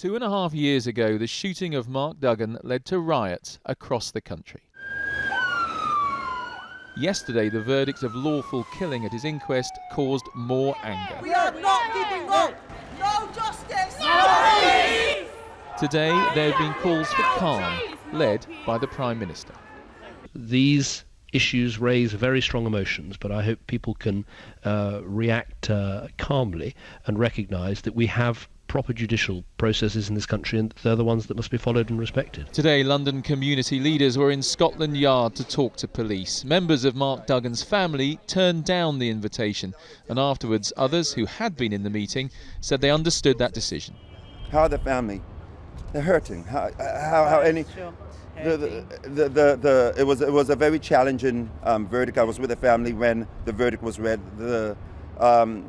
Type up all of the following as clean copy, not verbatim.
2.5 years ago, the shooting of Mark Duggan led to riots across the country. Yesterday, the verdict of lawful killing at his inquest caused more anger. We are not giving up! No justice! No peace! Today, there have been calls for calm, led by the Prime Minister. These issues raise very strong emotions, but I hope people can react calmly and recognise that we have proper judicial processes in this country, and they're the ones that must be followed and respected. Today, London community leaders were in Scotland Yard to talk to police. Members of Mark Duggan's family turned down the invitation, and afterwards others who had been in the meeting said they understood that decision. How are the family? They're hurting. It was a very challenging verdict. I was with the family when the verdict was read.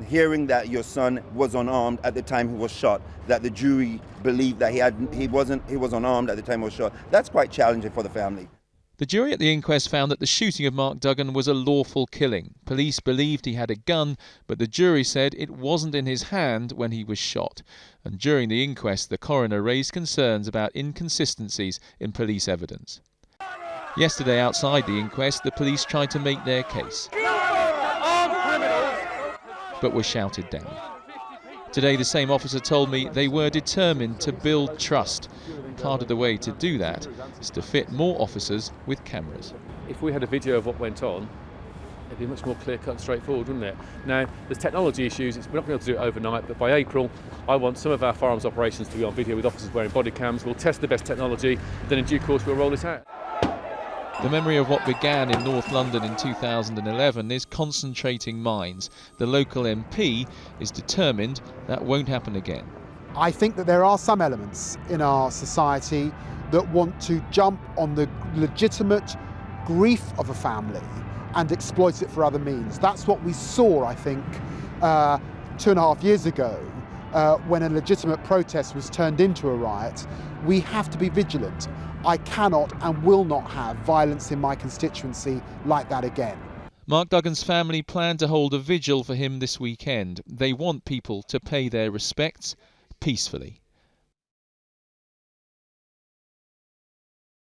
Hearing that your son was unarmed at the time he was shot, that the jury believed that he was unarmed at the time he was shot, that's quite challenging for the family. The jury at the inquest found that the shooting of Mark Duggan was a lawful killing. Police believed he had a gun, but the jury said it wasn't in his hand when he was shot. And during the inquest, the coroner raised concerns about inconsistencies in police evidence. Yesterday, outside the inquest, the police tried to make their case, but were shouted down. Today, the same officer told me they were determined to build trust. Part of the way to do that is to fit more officers with cameras. If we had a video of what went on, it'd be much more clear-cut and straightforward, wouldn't it? Now, there's technology issues. We're not going to be able to do it overnight, but by April, I want some of our firearms operations to be on video with officers wearing body cams. We'll test the best technology, then in due course we'll roll it out. The memory of what began in North London in 2011 is concentrating minds. The local MP is determined that won't happen again. I think that there are some elements in our society that want to jump on the legitimate grief of a family and exploit it for other means. That's what we saw, I think, 2.5 years ago when a legitimate protest was turned into a riot. We have to be vigilant. I cannot and will not have violence in my constituency like that again. Mark Duggan's family plan to hold a vigil for him this weekend. They want people to pay their respects peacefully.